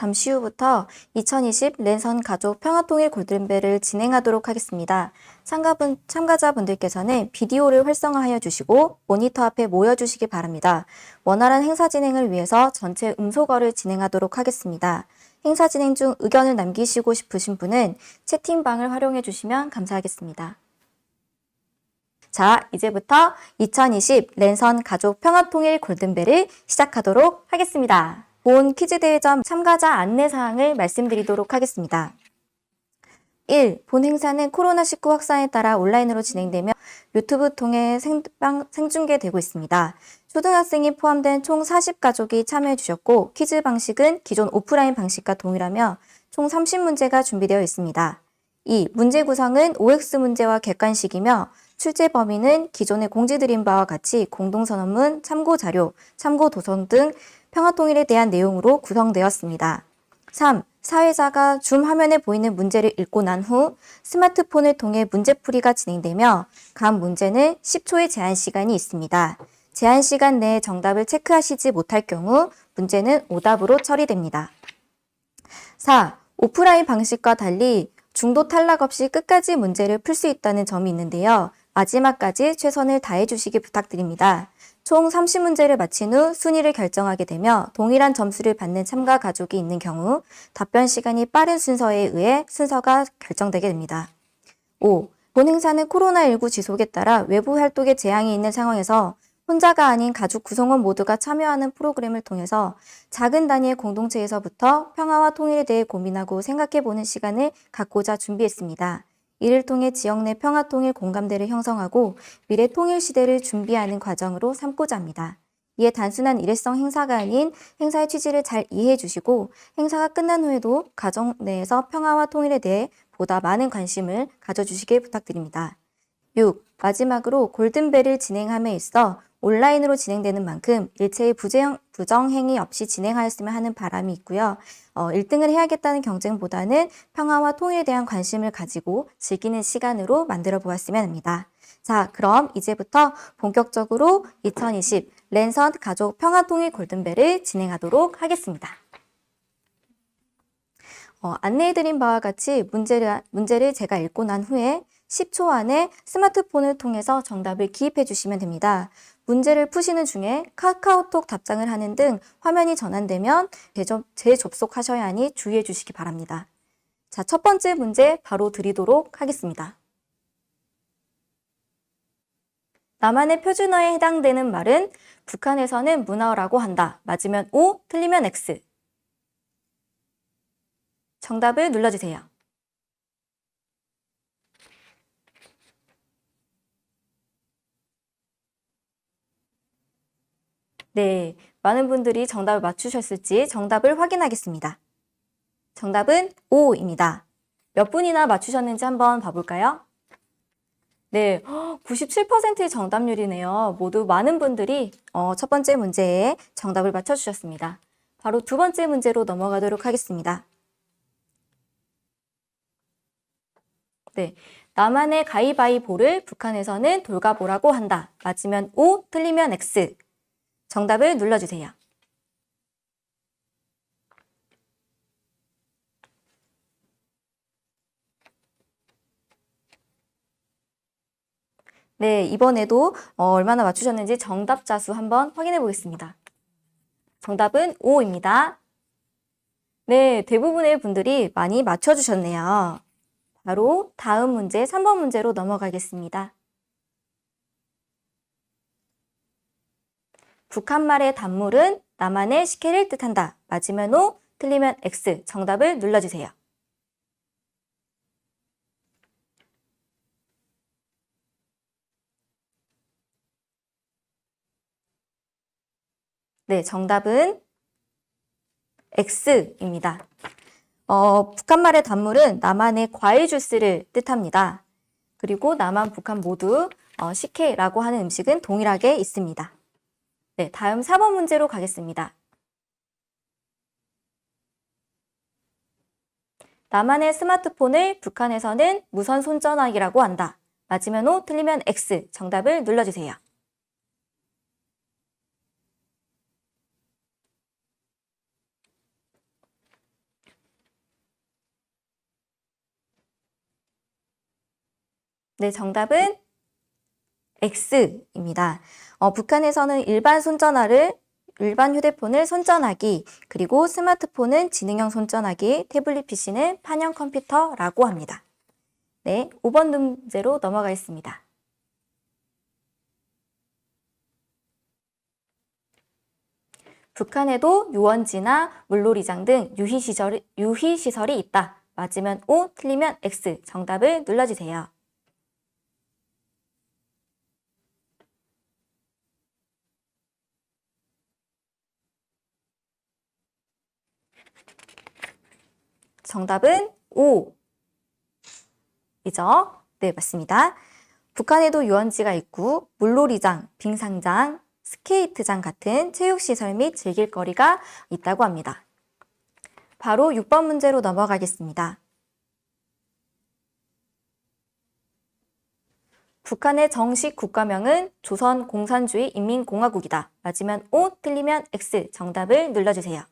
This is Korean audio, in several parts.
잠시 후부터 2020 랜선 가족 평화통일 골든벨을 진행하도록 하겠습니다. 참가자분들께서는 비디오를 활성화하여 주시고 모니터 앞에 모여주시기 바랍니다. 원활한 행사 진행을 위해서 전체 음소거를 진행하도록 하겠습니다. 행사 진행 중 의견을 남기시고 싶으신 분은 채팅방을 활용해 주시면 감사하겠습니다. 자, 이제부터 2020 랜선 가족 평화통일 골든벨을 시작하도록 하겠습니다. 본 퀴즈대회점 참가자 안내사항을 말씀드리도록 하겠습니다. 1. 본 행사는 코로나19 확산에 따라 온라인으로 진행되며 유튜브 통해 생중계되고 있습니다. 초등학생이 포함된 총 40가족이 참여해 주셨고 퀴즈 방식은 기존 오프라인 방식과 동일하며 총 30문제가 준비되어 있습니다. 2. 문제 구성은 OX 문제와 객관식이며 출제 범위는 기존에 공지드린 바와 같이 공동선언문, 참고자료, 참고도서 등 평화통일에 대한 내용으로 구성되었습니다. 3. 사회자가 줌 화면에 보이는 문제를 읽고 난 후 스마트폰을 통해 문제풀이가 진행되며 각 문제는 10초의 제한 시간이 있습니다. 제한 시간 내에 정답을 체크하시지 못할 경우 문제는 오답으로 처리됩니다. 4. 오프라인 방식과 달리 중도 탈락 없이 끝까지 문제를 풀 수 있다는 점이 있는데요. 마지막까지 최선을 다해 주시기 부탁드립니다. 총 30문제를 마친 후 순위를 결정하게 되며 동일한 점수를 받는 참가 가족이 있는 경우 답변 시간이 빠른 순서에 의해 순서가 결정되게 됩니다. 5. 본 행사는 코로나19 지속에 따라 외부 활동에 제한이 있는 상황에서 혼자가 아닌 가족 구성원 모두가 참여하는 프로그램을 통해서 작은 단위의 공동체에서부터 평화와 통일에 대해 고민하고 생각해보는 시간을 갖고자 준비했습니다. 이를 통해 지역 내 평화통일 공감대를 형성하고 미래 통일 시대를 준비하는 과정으로 삼고자 합니다. 이에 단순한 일회성 행사가 아닌 행사의 취지를 잘 이해해 주시고 행사가 끝난 후에도 가정 내에서 평화와 통일에 대해 보다 많은 관심을 가져주시길 부탁드립니다. 6. 마지막으로 골든벨을 진행함에 있어 온라인으로 진행되는 만큼 일체의 부정행위 없이 진행하였으면 하는 바람이 있고요. 1등을 해야겠다는 경쟁보다는 평화와 통일에 대한 관심을 가지고 즐기는 시간으로 만들어 보았으면 합니다. 자, 그럼 이제부터 본격적으로 2020 랜선 가족 평화통일 골든벨을 진행하도록 하겠습니다. 안내해드린 바와 같이 문제를 제가 읽고 난 후에 10초 안에 스마트폰을 통해서 정답을 기입해 주시면 됩니다. 문제를 푸시는 중에 카카오톡 답장을 하는 등 화면이 전환되면 재접속하셔야 하니 주의해 주시기 바랍니다. 자, 첫 번째 문제 바로 드리도록 하겠습니다. 남한의 표준어에 해당되는 말은 북한에서는 문어라고 한다. 맞으면 O, 틀리면 X. 정답을 눌러주세요. 네, 많은 분들이 정답을 맞추셨을지 정답을 확인하겠습니다. 정답은 O입니다. 몇 분이나 맞추셨는지 한번 봐볼까요? 네, 97%의 정답률이네요. 모두 많은 분들이 첫 번째 문제에 정답을 맞춰주셨습니다. 바로 두 번째 문제로 넘어가도록 하겠습니다. 네, 남한의 가위바위보를 북한에서는 돌가보라고 한다. 맞으면 O, 틀리면 X. 정답을 눌러주세요. 네, 이번에도 얼마나 맞추셨는지 정답자 수 한번 확인해 보겠습니다. 정답은 O입니다. 네, 대부분의 분들이 많이 맞춰주셨네요. 바로 다음 문제 3번 문제로 넘어가겠습니다. 북한말의 단물은 남한의 식혜를 뜻한다. 맞으면 O, 틀리면 X. 정답을 눌러주세요. 네, 정답은 X입니다. 북한말의 단물은 남한의 과일 주스를 뜻합니다. 그리고 남한, 북한 모두 식혜라고 하는 음식은 동일하게 있습니다. 네, 다음 4번 문제로 가겠습니다. 남한의 스마트폰을 북한에서는 무선 손전화기라고 한다. 맞으면 O, 틀리면 X. 정답을 눌러주세요. 네, 정답은 X입니다. 북한에서는 일반 휴대폰을 손전화기, 그리고 스마트폰은 지능형 손전화기, 태블릿 PC는 판형 컴퓨터라고 합니다. 네, 5번 문제로 넘어가겠습니다. 북한에도 유원지나 물놀이장 등 유희시설이 있다. 맞으면 O, 틀리면 X. 정답을 눌러주세요. 정답은 O 이죠? 네, 맞습니다. 북한에도 유원지가 있고 물놀이장, 빙상장, 스케이트장 같은 체육시설 및 즐길거리가 있다고 합니다. 바로 6번 문제로 넘어가겠습니다. 북한의 정식 국가명은 조선공산주의 인민공화국이다. 맞으면 O, 틀리면 X. 정답을 눌러주세요.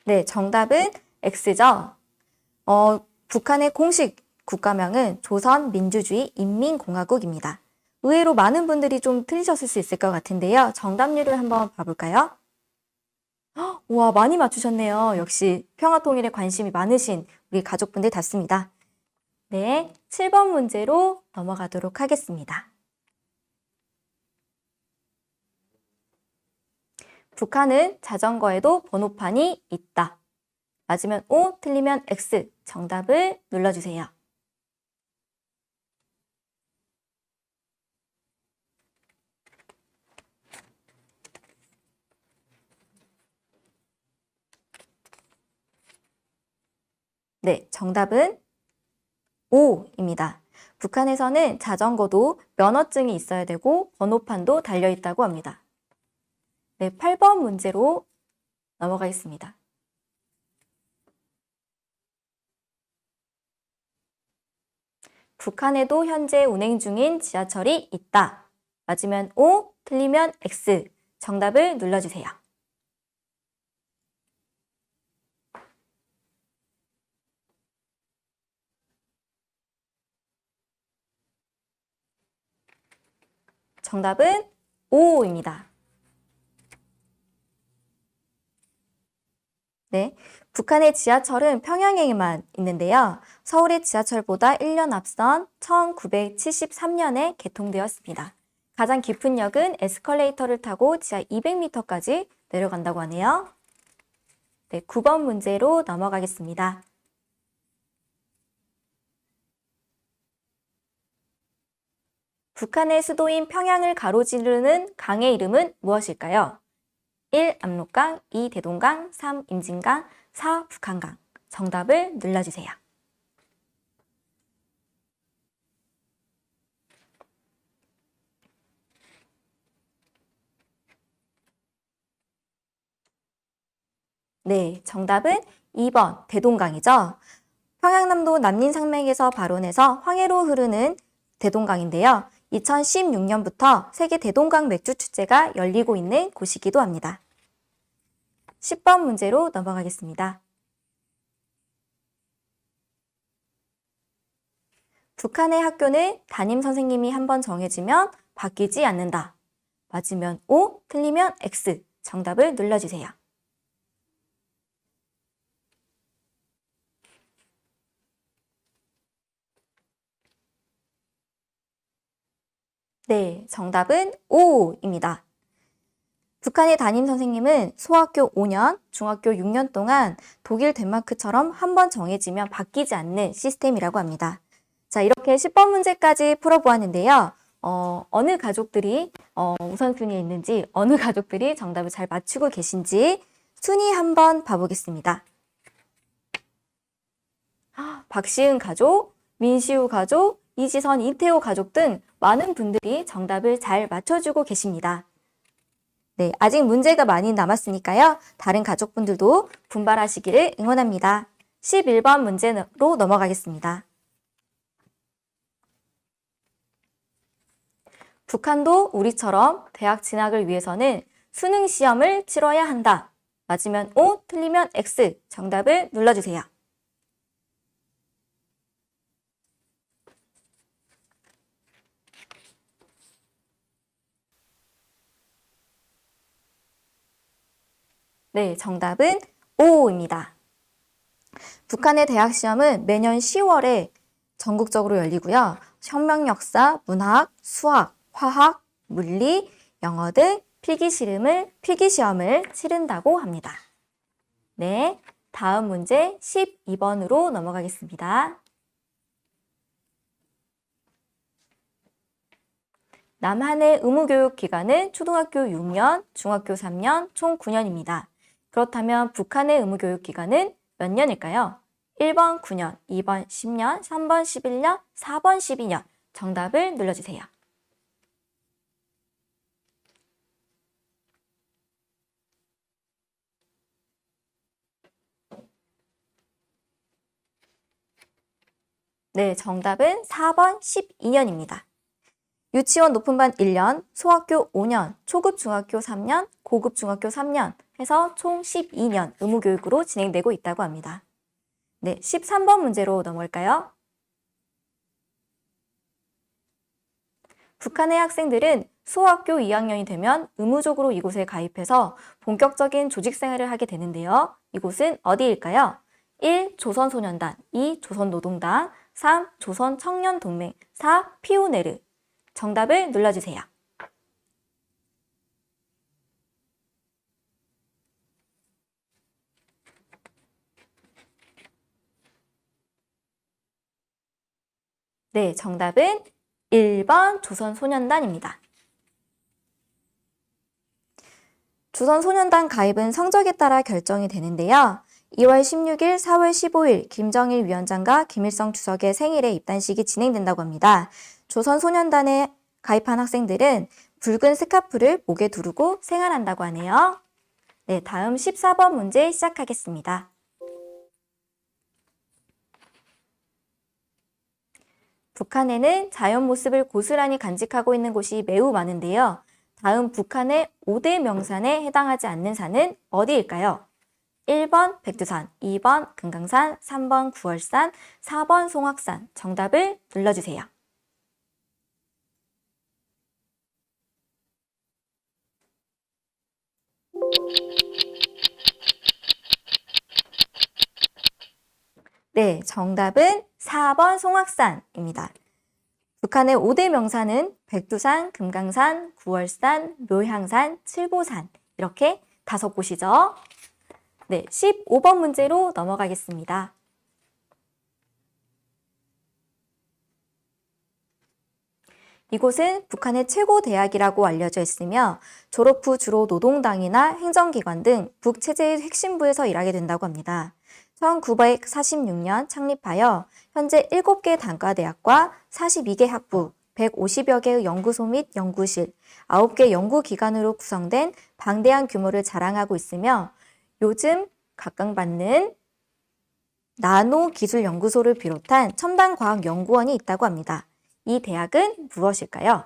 네, 정답은 X죠. 북한의 공식 국가명은 조선민주주의 인민공화국입니다. 의외로 많은 분들이 좀 틀리셨을 수 있을 것 같은데요. 정답률을 한번 봐볼까요? 우와, 많이 맞추셨네요. 역시 평화통일에 관심이 많으신 우리 가족분들 같습니다. 네, 7번 문제로 넘어가도록 하겠습니다. 북한은 자전거에도 번호판이 있다. 맞으면 O, 틀리면 X. 정답을 눌러주세요. 네, 정답은 O입니다. 북한에서는 자전거도 면허증이 있어야 되고 번호판도 달려있다고 합니다. 네, 8번 문제로 넘어가겠습니다. 북한에도 현재 운행 중인 지하철이 있다. 맞으면 O, 틀리면 X. 정답을 눌러주세요. 정답은 O입니다. 네, 북한의 지하철은 평양에만 있는데요. 서울의 지하철보다 1년 앞선 1973년에 개통되었습니다. 가장 깊은 역은 에스컬레이터를 타고 지하 200m까지 내려간다고 하네요. 네, 9번 문제로 넘어가겠습니다. 북한의 수도인 평양을 가로지르는 강의 이름은 무엇일까요? 1. 압록강, 2. 대동강, 3. 임진강, 4. 북한강. 정답을 눌러주세요. 네, 정답은 2번 대동강이죠. 평양남도 남린산맥에서 발원해서 황해로 흐르는 대동강인데요. 2016년부터 세계 대동강 맥주 축제가 열리고 있는 곳이기도 합니다. 10번 문제로 넘어가겠습니다. 북한의 학교는 담임 선생님이 한번 정해지면 바뀌지 않는다. 맞으면 O, 틀리면 X. 정답을 눌러주세요. 네, 정답은 O입니다. 북한의 담임 선생님은 소학교 5년, 중학교 6년 동안 독일, 덴마크처럼 한번 정해지면 바뀌지 않는 시스템이라고 합니다. 자, 이렇게 10번 문제까지 풀어보았는데요. 어느 가족들이 우선순위에 있는지, 어느 가족들이 정답을 잘 맞추고 계신지 순위 한번 봐보겠습니다. 박시은 가족, 민시우 가족, 이지선, 이태호 가족 등 많은 분들이 정답을 잘 맞춰주고 계십니다. 네, 아직 문제가 많이 남았으니까요. 다른 가족분들도 분발하시기를 응원합니다. 11번 문제로 넘어가겠습니다. 북한도 우리처럼 대학 진학을 위해서는 수능 시험을 치러야 한다. 맞으면 O, 틀리면 X. 정답을 눌러주세요. 네, 정답은 O입니다. 북한의 대학 시험은 매년 10월에 전국적으로 열리고요. 혁명 역사, 문학, 수학, 화학, 물리, 영어 등 필기시험을 치른다고 합니다. 네, 다음 문제 12번으로 넘어가겠습니다. 남한의 의무교육 기간은 초등학교 6년, 중학교 3년, 총 9년입니다. 그렇다면 북한의 의무교육 기간은 몇 년일까요? 1번 9년, 2번 10년, 3번 11년, 4번 12년. 정답을 눌러주세요. 네, 정답은 4번 12년입니다. 유치원 높은 반 1년, 소학교 5년, 초급 중학교 3년, 고급 중학교 3년 해서 총 12년 의무교육으로 진행되고 있다고 합니다. 네, 13번 문제로 넘어갈까요? 북한의 학생들은 소학교 2학년이 되면 의무적으로 이곳에 가입해서 본격적인 조직생활을 하게 되는데요. 이곳은 어디일까요? 1. 조선소년단, 2. 조선노동당, 3. 조선청년동맹, 4. 피오네르. 정답을 눌러주세요. 네, 정답은 1번 조선소년단입니다. 조선소년단 가입은 성적에 따라 결정이 되는데요. 2월 16일, 4월 15일 김정일 위원장과 김일성 주석의 생일에 입단식이 진행된다고 합니다. 조선소년단에 가입한 학생들은 붉은 스카프를 목에 두르고 생활한다고 하네요. 네, 다음 14번 문제 시작하겠습니다. 북한에는 자연 모습을 고스란히 간직하고 있는 곳이 매우 많은데요. 다음 북한의 5대 명산에 해당하지 않는 산은 어디일까요? 1번 백두산, 2번 금강산, 3번 구월산, 4번 송악산. 정답을 눌러주세요. 네, 정답은 4번 송악산입니다. 북한의 5대 명산은 백두산, 금강산, 구월산, 묘향산, 칠보산 이렇게 5곳이죠. 네, 15번 문제로 넘어가겠습니다. 이곳은 북한의 최고 대학이라고 알려져 있으며 졸업 후 주로 노동당이나 행정기관 등 북체제의 핵심부에서 일하게 된다고 합니다. 1946년 창립하여 현재 7개 단과대학과 42개 학부, 150여 개의 연구소 및 연구실, 9개 연구기관으로 구성된 방대한 규모를 자랑하고 있으며 요즘 각광받는 나노기술연구소를 비롯한 첨단과학연구원이 있다고 합니다. 이 대학은 무엇일까요?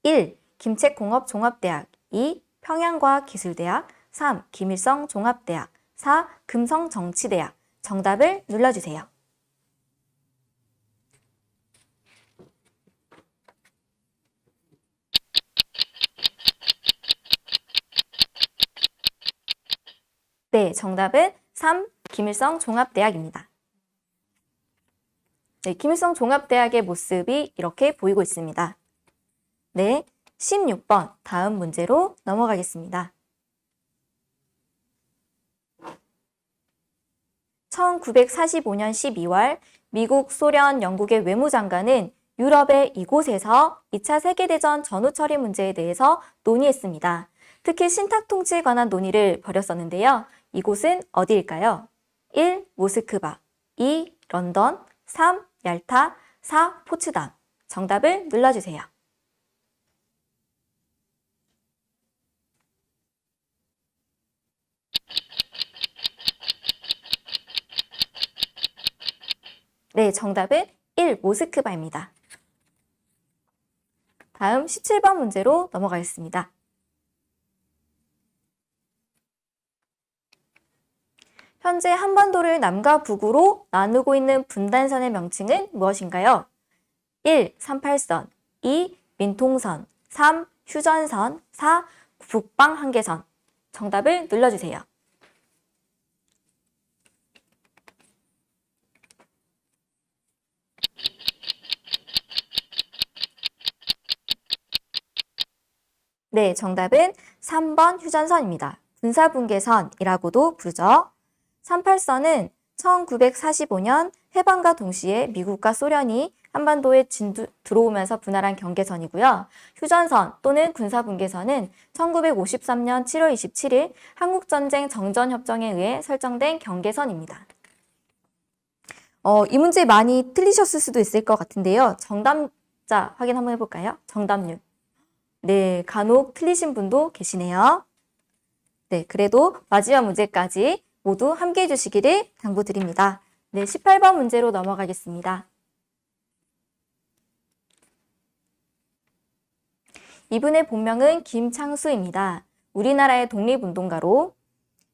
1. 김책공업종합대학, 2. 평양과학기술대학, 3. 김일성종합대학, 4. 금성정치대학. 정답을 눌러주세요. 네, 정답은 3. 김일성종합대학입니다. 네, 김일성 종합대학의 모습이 이렇게 보이고 있습니다. 네, 16번 다음 문제로 넘어가겠습니다. 1945년 12월 미국, 소련, 영국의 외무장관은 유럽의 이곳에서 2차 세계대전 전후 처리 문제에 대해서 논의했습니다. 특히 신탁통치에 관한 논의를 벌였었는데요. 이곳은 어디일까요? 1. 모스크바, 2. 런던, 3. 얄타, 4. 포츠담. 정답을 눌러주세요. 네, 정답은 1. 모스크바입니다. 다음 17번 문제로 넘어가겠습니다. 현재 한반도를 남과 북으로 나누고 있는 분단선의 명칭은 무엇인가요? 1. 38선, 2. 민통선, 3. 휴전선, 4. 북방한계선. 정답을 눌러주세요. 네, 정답은 3번 휴전선입니다. 군사분계선이라고도 부르죠. 38선은 1945년 해방과 동시에 미국과 소련이 한반도에 들어오면서 분할한 경계선이고요. 휴전선 또는 군사분계선은 1953년 7월 27일 한국전쟁 정전협정에 의해 설정된 경계선입니다. 이 문제 많이 틀리셨을 수도 있을 것 같은데요. 정답자 확인 한번 해볼까요? 정답률. 네, 간혹 틀리신 분도 계시네요. 네, 그래도 마지막 문제까지 모두 함께 해주시기를 당부드립니다. 네, 18번 문제로 넘어가겠습니다. 이분의 본명은 김창수입니다. 우리나라의 독립운동가로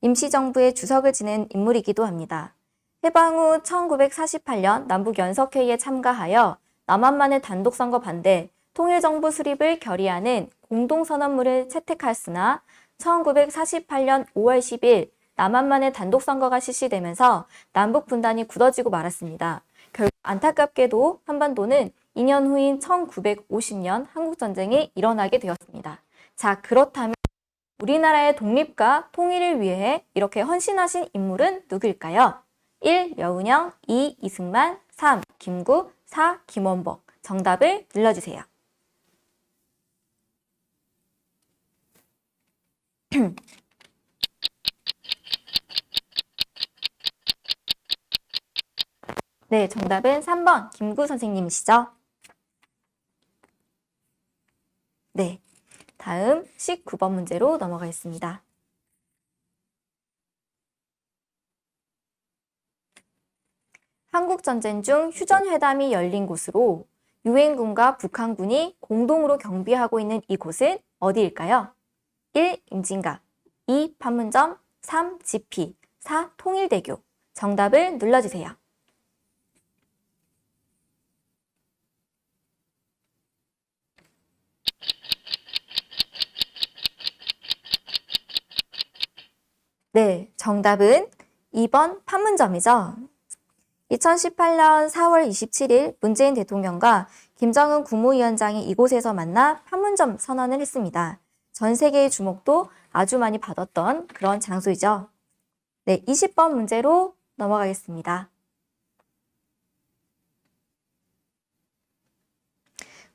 임시정부의 주석을 지낸 인물이기도 합니다. 해방 후 1948년 남북연석회의에 참가하여 남한만의 단독선거 반대, 통일정부 수립을 결의하는 공동선언문을 채택하였으나 1948년 5월 10일 남한만의 단독선거가 실시되면서 남북 분단이 굳어지고 말았습니다. 결국 안타깝게도 한반도는 2년 후인 1950년 한국전쟁이 일어나게 되었습니다. 자, 그렇다면 우리나라의 독립과 통일을 위해 이렇게 헌신하신 인물은 누구일까요? 1. 여운형, 2. 이승만, 3. 김구, 4. 김원복. 정답을 눌러주세요. 네, 정답은 3번 김구 선생님이시죠? 네, 다음 19번 문제로 넘어가겠습니다. 한국전쟁 중 휴전회담이 열린 곳으로 유엔군과 북한군이 공동으로 경비하고 있는 이곳은 어디일까요? 1. 임진각, 2. 판문점, 3. 지피, 4. 통일대교. 정답을 눌러주세요. 네, 정답은 2번 판문점이죠. 2018년 4월 27일 문재인 대통령과 김정은 국무위원장이 이곳에서 만나 판문점 선언을 했습니다. 전 세계의 주목도 아주 많이 받았던 그런 장소이죠. 네, 20번 문제로 넘어가겠습니다.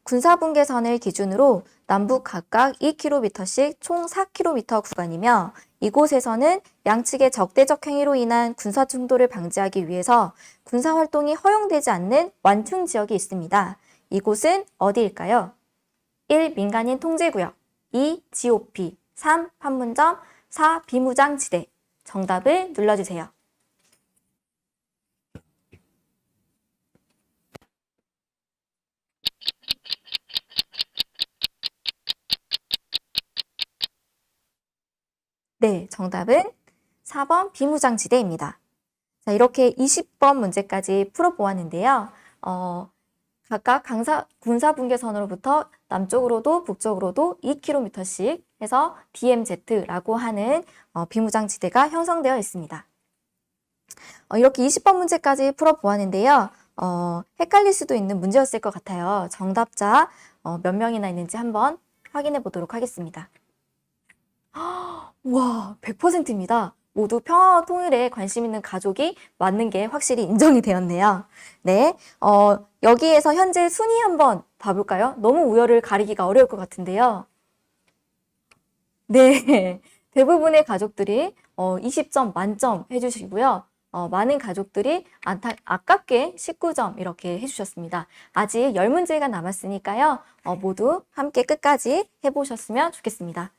군사분계선을 기준으로 남북 각각 2km씩 총 4km 구간이며 이곳에서는 양측의 적대적 행위로 인한 군사 충돌을 방지하기 위해서 군사 활동이 허용되지 않는 완충 지역이 있습니다. 이곳은 어디일까요? 1. 민간인 통제구역, 2. GOP, 3. 판문점, 4. 비무장지대. 정답을 눌러주세요. 네, 정답은 4번 비무장지대입니다. 자, 이렇게 20번 문제까지 풀어보았는데요. 각각 군사분계선으로부터 남쪽으로도 북쪽으로도 2km씩 해서 DMZ라고 하는 비무장지대가 형성되어 있습니다. 이렇게 20번 문제까지 풀어보았는데요. 헷갈릴 수도 있는 문제였을 것 같아요. 정답자 몇 명이나 있는지 한번 확인해 보도록 하겠습니다. 와, 100%입니다. 모두 평화와 통일에 관심 있는 가족이 맞는 게 확실히 인정이 되었네요. 네, 여기에서 현재 순위 한번 봐볼까요? 너무 우열을 가리기가 어려울 것 같은데요. 네, 대부분의 가족들이 20점 만점 해주시고요. 많은 가족들이 아깝게 19점 이렇게 해주셨습니다. 아직 10문제가 남았으니까요. 모두 함께 끝까지 해보셨으면 좋겠습니다.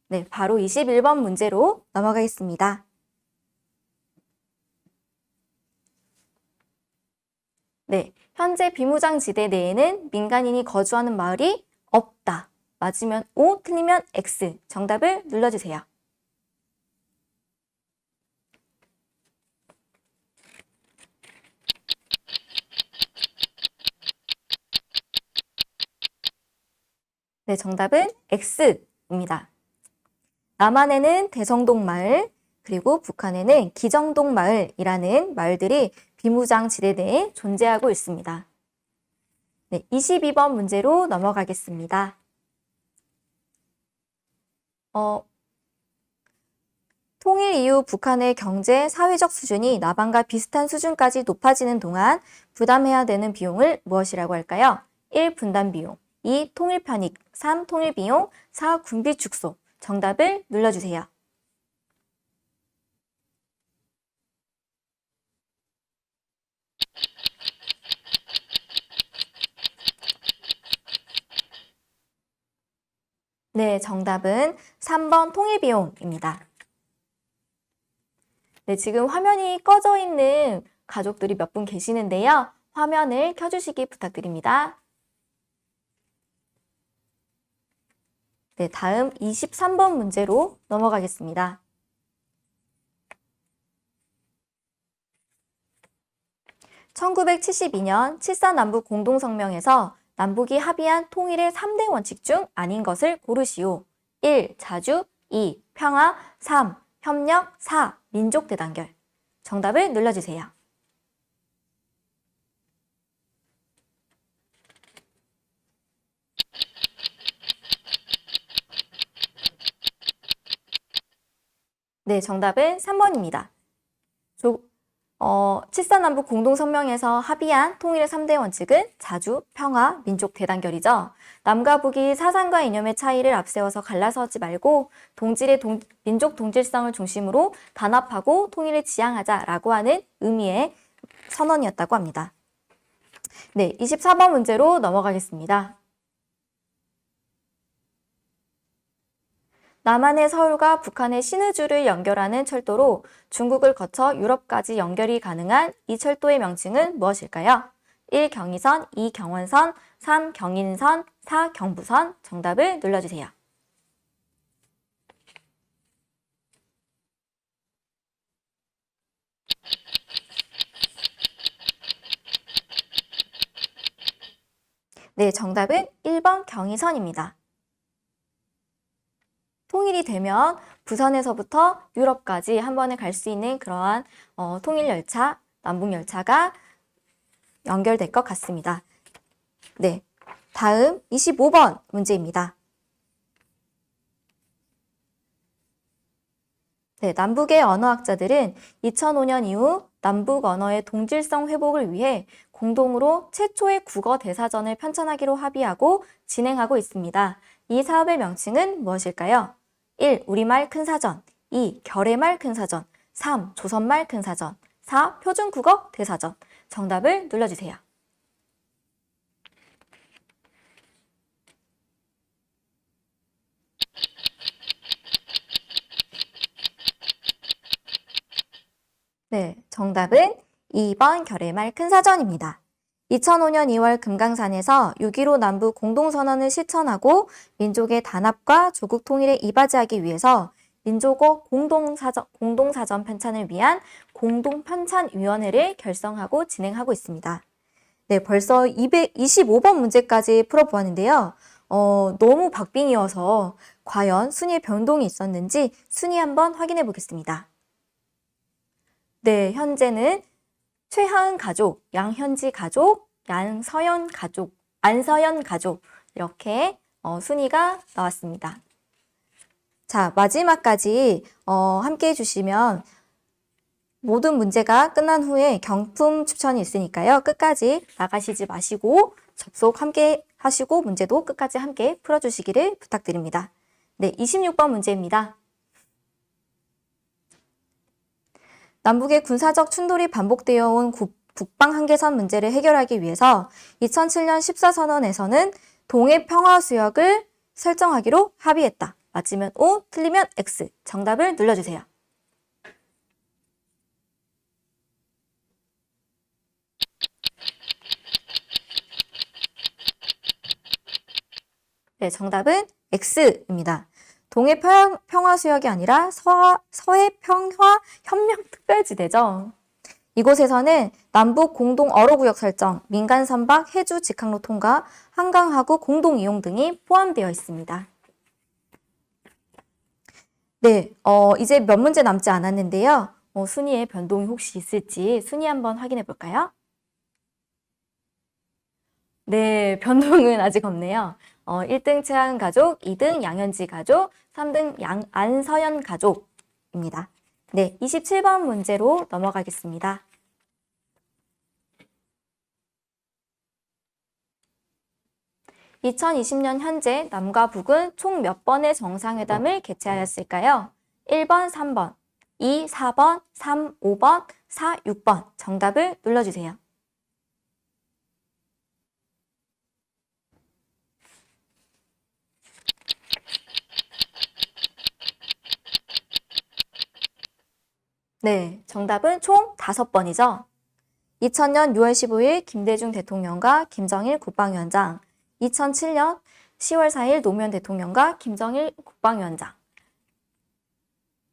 네, 바로 21번 문제로 넘어가겠습니다. 네, 현재 비무장지대 내에는 민간인이 거주하는 마을이 없다. 맞으면 O, 틀리면 X. 정답을 눌러주세요. 네, 정답은 X입니다. 남한에는 대성동 마을, 그리고 북한에는 기정동 마을이라는 마을들이 비무장지대 내에 존재하고 있습니다. 네, 22번 문제로 넘어가겠습니다. 통일 이후 북한의 경제, 사회적 수준이 남한과 비슷한 수준까지 높아지는 동안 부담해야 되는 비용을 무엇이라고 할까요? 1. 분단 비용, 2. 통일 편익, 3. 통일 비용, 4. 군비 축소. 정답을 눌러주세요. 네, 정답은 3번 통일 비용입니다. 네, 지금 화면이 꺼져 있는 가족들이 몇 분 계시는데요. 화면을 켜주시기 부탁드립니다. 네, 다음 23번 문제로 넘어가겠습니다. (1972년) 칠사남북 공동성명에서 남북이 합의한 통일의 3대 원칙 중 아닌 것을 고르시오. 1. 자주, 2. 평화, 3. 협력, 4. 민족 대단결. 정답을 눌러주세요. 네, 정답은 3번입니다. 칠사남북 공동성명에서 합의한 통일의 3대 원칙은 자주, 평화, 민족 대단결이죠. 남과 북이 사상과 이념의 차이를 앞세워서 갈라서지 말고 동질의 민족 동질성을 중심으로 단합하고 통일을 지향하자라고 하는 의미의 선언이었다고 합니다. 네, 24번 문제로 넘어가겠습니다. 남한의 서울과 북한의 신의주를 연결하는 철도로 중국을 거쳐 유럽까지 연결이 가능한 이 철도의 명칭은 무엇일까요? 1. 경의선, 2. 경원선, 3. 경인선, 4. 경부선. 정답을 눌러주세요. 네, 정답은 1번 경의선입니다. 통일이 되면 부산에서부터 유럽까지 한 번에 갈 수 있는 그러한 통일열차, 남북열차가 연결될 것 같습니다. 네, 다음 25번 문제입니다. 네, 남북의 언어학자들은 2005년 이후 남북 언어의 동질성 회복을 위해 공동으로 최초의 국어 대사전을 편찬하기로 합의하고 진행하고 있습니다. 이 사업의 명칭은 무엇일까요? 1. 우리말 큰사전, 2. 결의말 큰사전, 3. 조선말 큰사전, 4. 표준국어 대사전. 정답을 눌러주세요. 네, 정답은 2번 결의말 큰사전입니다. 2005년 2월 금강산에서 6.15 남북 공동선언을 실천하고 민족의 단합과 조국 통일에 이바지하기 위해서 민족어 공동사전 편찬을 위한 공동편찬위원회를 결성하고 진행하고 있습니다. 네, 벌써 225번 문제까지 풀어보았는데요. 너무 박빙이어서 과연 순위의 변동이 있었는지 순위 한번 확인해 보겠습니다. 네, 현재는 최하은 가족, 양현지 가족, 안서연 가족 이렇게 순위가 나왔습니다. 자, 마지막까지 함께 해주시면 모든 문제가 끝난 후에 경품 추천이 있으니까요. 끝까지 나가시지 마시고 접속 함께 하시고 문제도 끝까지 함께 풀어주시기를 부탁드립니다. 네, 26번 문제입니다. 남북의 군사적 충돌이 반복되어 온 북방 한계선 문제를 해결하기 위해서 2007년 14선언에서는 동해 평화수역을 설정하기로 합의했다. 맞으면 O, 틀리면 X. 정답을 눌러주세요. 네, 정답은 X입니다. 동해 평화 수역이 아니라 서해 평화 협력 특별지대죠. 이곳에서는 남북 공동 어로구역 설정, 민간 선박, 해주 직항로 통과, 한강하구 공동 이용 등이 포함되어 있습니다. 네, 이제 몇 문제 남지 않았는데요. 순위의 변동이 혹시 있을지 순위 한번 확인해 볼까요? 네, 변동은 아직 없네요. 1등 최하은 가족, 2등 양현지 가족, 3등 안서연 가족입니다. 네, 27번 문제로 넘어가겠습니다. (2020년) 현재 남과 북은 총 몇 번의 정상회담을 개최하였을까요? 1번, 3번, 2, 4번, 3, 5번, 4, 6번. 정답을 눌러주세요. 네, 정답은 총 5번이죠. 2000년 6월 15일 김대중 대통령과 김정일 국방위원장, 2007년 10월 4일 노무현 대통령과 김정일 국방위원장,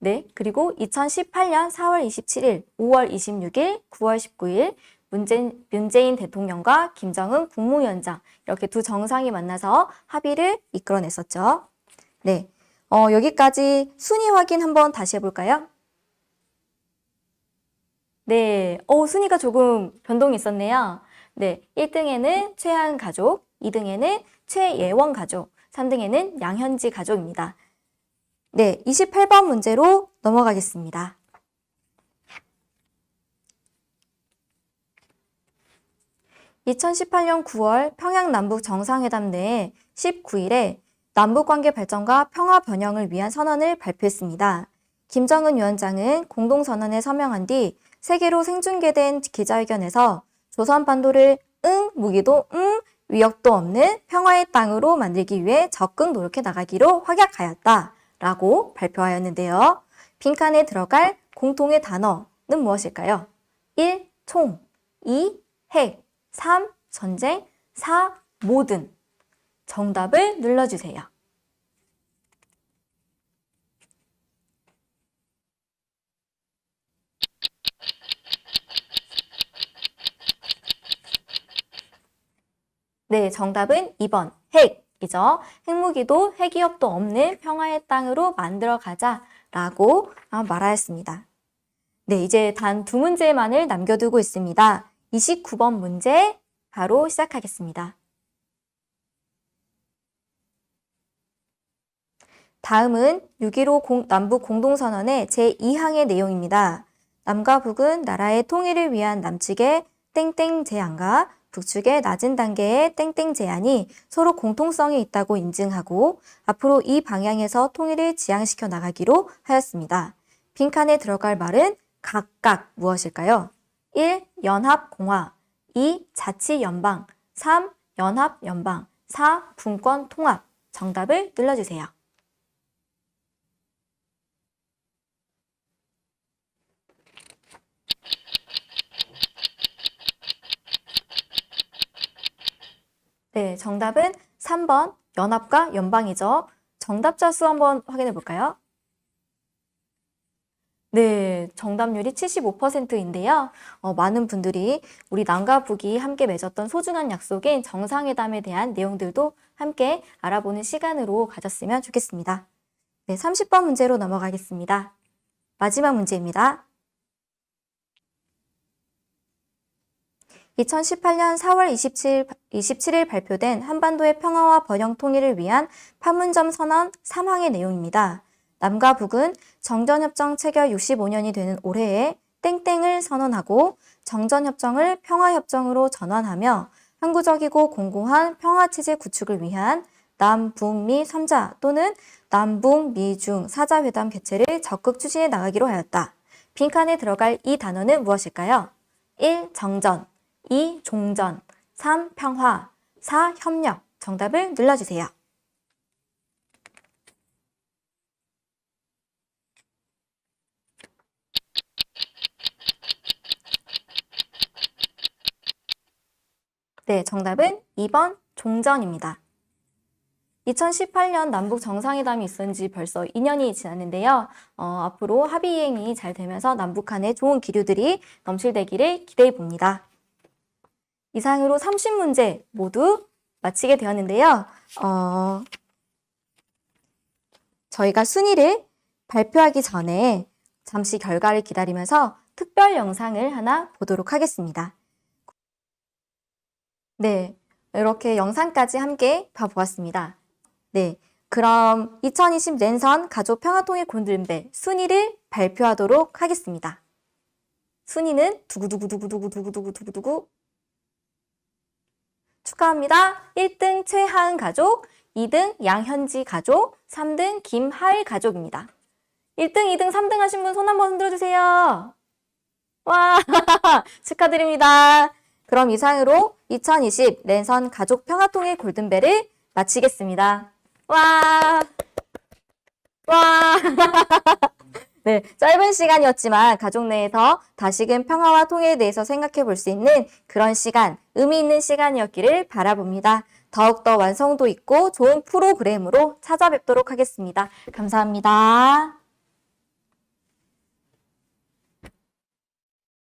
네, 그리고 2018년 4월 27일, 5월 26일, 9월 19일 문재인 대통령과 김정은 국무위원장 이렇게 두 정상이 만나서 합의를 이끌어냈었죠. 네, 여기까지 순위 확인 한번 다시 해볼까요? 네, 순위가 조금 변동이 있었네요. 네, 1등에는 최하은 가족, 2등에는 최예원 가족, 3등에는 양현지 가족입니다. 네, 28번 문제로 넘어가겠습니다. (2018년 9월) 평양 남북 정상회담 내에 19일에 남북관계 발전과 평화 번영을 위한 선언을 발표했습니다. 김정은 위원장은 공동선언에 서명한 뒤 세계로 생중계된 기자회견에서 조선반도를 무기도 위협도 없는 평화의 땅으로 만들기 위해 적극 노력해 나가기로 확약하였다라고 발표하였는데요. 빈칸에 들어갈 공통의 단어는 무엇일까요? 1. 총, 2. 핵, 3. 전쟁, 4. 모든. 정답을 눌러주세요. 네, 정답은 2번 핵이죠. 핵무기도 핵위협도 없는 평화의 땅으로 만들어 가자라고 말하였습니다. 네, 이제 단 2문제만을 남겨두고 있습니다. 29번 문제 바로 시작하겠습니다. 다음은 6.15 남북 공동선언의 제2항의 내용입니다. 남과 북은 나라의 통일을 위한 남측의 땡땡 제안과 북측의 낮은 단계의 땡땡 제안이 서로 공통성이 있다고 인증하고 앞으로 이 방향에서 통일을 지향시켜 나가기로 하였습니다. 빈칸에 들어갈 말은 각각 무엇일까요? 1. 연합공화, 2. 자치연방, 3. 연합연방, 4. 분권통합. 정답을 눌러주세요. 네, 정답은 3번 연합과 연방이죠. 정답자 수 한번 확인해 볼까요? 네, 정답률이 75%인데요. 많은 분들이 우리 남과 북이 함께 맺었던 소중한 약속인 정상회담에 대한 내용들도 함께 알아보는 시간으로 가졌으면 좋겠습니다. 네, 30번 문제로 넘어가겠습니다. 마지막 문제입니다. 2018년 4월 27일 발표된 한반도의 평화와 번영 통일을 위한 판문점 선언 3항의 내용입니다. 남과 북은 정전협정 체결 65년이 되는 올해에 땡땡을 선언하고 정전협정을 평화협정으로 전환하며 항구적이고 공고한 평화체제 구축을 위한 남북미 3자 또는 남북미중 4자 회담 개최를 적극 추진해 나가기로 하였다. 빈칸에 들어갈 이 단어는 무엇일까요? 1. 정전, 2. 종전, 3. 평화, 4. 협력. 정답을 눌러주세요. 네, 정답은 2번 종전입니다. 2018년 남북 정상회담이 있은 지 벌써 2년이 지났는데요. 앞으로 합의 이행이 잘 되면서 남북 간의 좋은 기류들이 넘실대기를 기대해 봅니다. 이상으로 30문제 모두 마치게 되었는데요. 저희가 순위를 발표하기 전에 잠시 결과를 기다리면서 특별 영상을 하나 보도록 하겠습니다. 네, 이렇게 영상까지 함께 봐보았습니다. 네, 그럼 2020 랜선 가족 평화통일 골든벨 순위를 발표하도록 하겠습니다. 순위는 두구두구두구두구두구두구두구 축하합니다. 1등 최하은 가족, 2등 양현지 가족, 3등 김하일 가족입니다. 1등, 2등, 3등 하신 분 손 한번 흔들어주세요. 와, 축하드립니다. 그럼 이상으로 2020 랜선 가족 평화통일 골든벨을 마치겠습니다. 와, 와. 네, 짧은 시간이었지만 가족 내에서 다시금 평화와 통일에 대해서 생각해 볼 수 있는 그런 시간, 의미 있는 시간이었기를 바라봅니다. 더욱더 완성도 있고 좋은 프로그램으로 찾아뵙도록 하겠습니다. 감사합니다.